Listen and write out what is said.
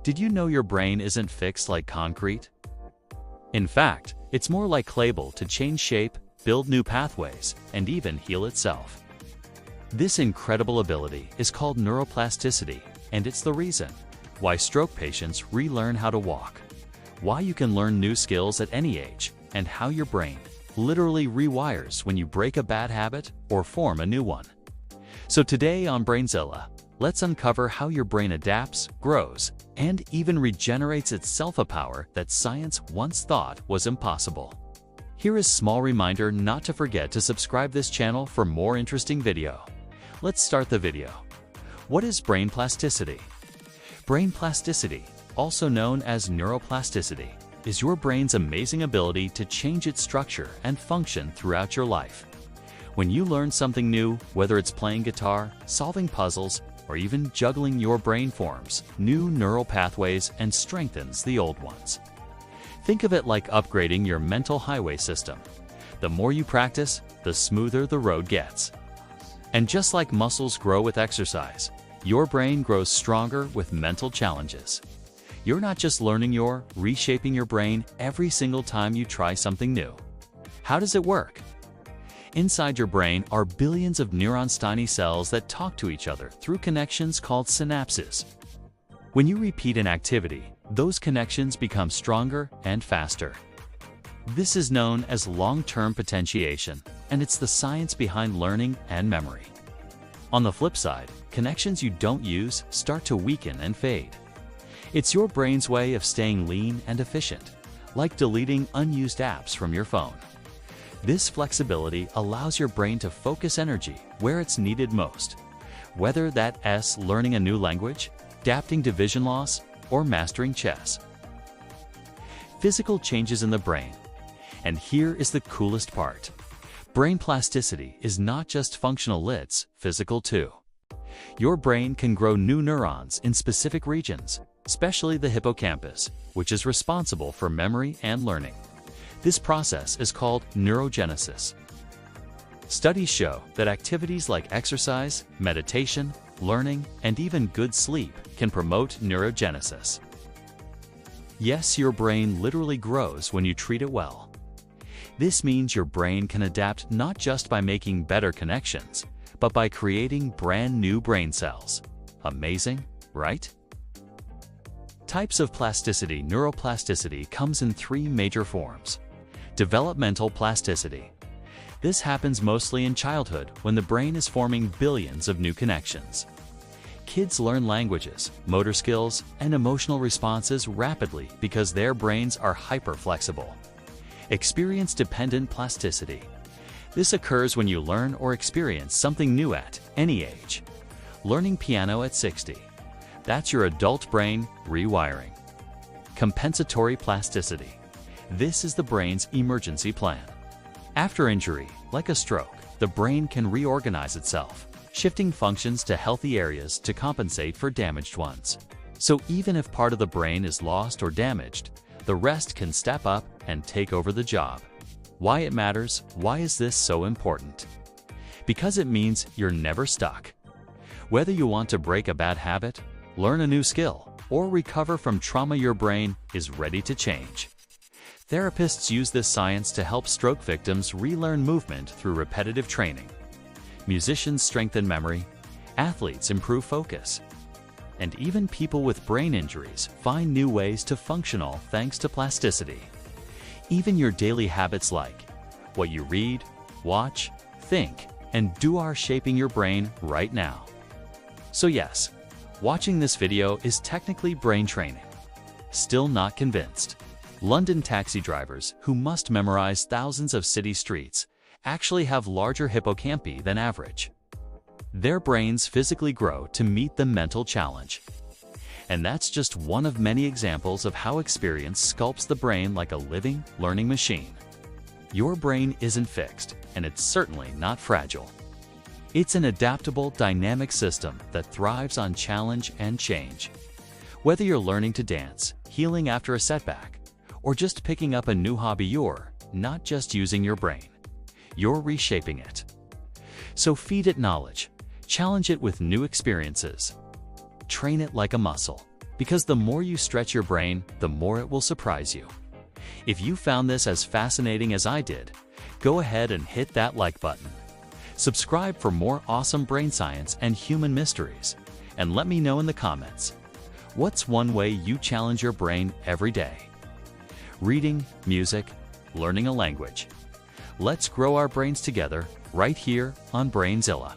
Did you know your brain isn't fixed like concrete? In fact, it's more like clay to change shape, build new pathways, and even heal itself. This incredible ability is called neuroplasticity, and it's the reason why stroke patients relearn how to walk, why you can learn new skills at any age, and how your brain literally rewires when you break a bad habit or form a new one. So today on BrainZilla, let's uncover how your brain adapts, grows, and even regenerates itself, a power that science once thought was impossible. Here is a small reminder not to forget to subscribe this channel for more interesting video. Let's start the video. What is brain plasticity? Brain plasticity, also known as neuroplasticity, is your brain's amazing ability to change its structure and function throughout your life. When you learn something new, whether it's playing guitar, solving puzzles, or even juggling, your brain forms new neural pathways and strengthens the old ones. Think of it like upgrading your mental highway system. The more you practice, the smoother the road gets. And just like muscles grow with exercise, your brain grows stronger with mental challenges. You're not just learning, you're reshaping your brain every single time you try something new. How does it work? Inside your brain are billions of neurons, tiny cells that talk to each other through connections called synapses. When you repeat an activity, those connections become stronger and faster. This is known as long-term potentiation, and it's the science behind learning and memory. On the flip side, connections you don't use start to weaken and fade. It's your brain's way of staying lean and efficient, like deleting unused apps from your phone. This flexibility allows your brain to focus energy where it's needed most, whether that's learning a new language, adapting to vision loss, or mastering chess. Physical changes in the brain. And here is the coolest part. Brain plasticity is not just functional, it's physical too. Your brain can grow new neurons in specific regions, especially the hippocampus, which is responsible for memory and learning. This process is called neurogenesis. Studies show that activities like exercise, meditation, learning, and even good sleep can promote neurogenesis. Yes, your brain literally grows when you treat it well. This means your brain can adapt not just by making better connections, but by creating brand new brain cells. Amazing, right? Types of plasticity. Neuroplasticity comes in three major forms. Developmental plasticity. This happens mostly in childhood when the brain is forming billions of new connections. Kids learn languages, motor skills, and emotional responses rapidly because their brains are hyper-flexible. Experience-dependent plasticity. This occurs when you learn or experience something new at any age. Learning piano at 60. That's your adult brain rewiring. Compensatory plasticity. This is the brain's emergency plan. After injury, like a stroke, the brain can reorganize itself, shifting functions to healthy areas to compensate for damaged ones. So even if part of the brain is lost or damaged, the rest can step up and take over the job. Why it matters? Why is this so important? Because it means you're never stuck. Whether you want to break a bad habit, learn a new skill, or recover from trauma, your brain is ready to change. Therapists use this science to help stroke victims relearn movement through repetitive training. Musicians strengthen memory, athletes improve focus, and even people with brain injuries find new ways to function, all thanks to plasticity. Even your daily habits, like what you read, watch, think, and do, are shaping your brain right now. So yes, watching this video is technically brain training. Still not convinced? London taxi drivers, who must memorize thousands of city streets, actually have larger hippocampi than average. Their brains physically grow to meet the mental challenge. And that's just one of many examples of how experience sculpts the brain like a living, learning machine. Your brain isn't fixed, and it's certainly not fragile. It's an adaptable, dynamic system that thrives on challenge and change. Whether you're learning to dance, healing after a setback, or just picking up a new hobby, you're not just using your brain, you're reshaping it. So feed it knowledge, challenge it with new experiences, train it like a muscle, Because the more you stretch your brain, the more it will surprise you. If you found this as fascinating as I did, go ahead and hit that like button. Subscribe for more awesome brain science and human mysteries, and let me know in the comments, what's one way you challenge your brain every day? Reading, music, learning a language. Let's grow our brains together right here on BrainZilla.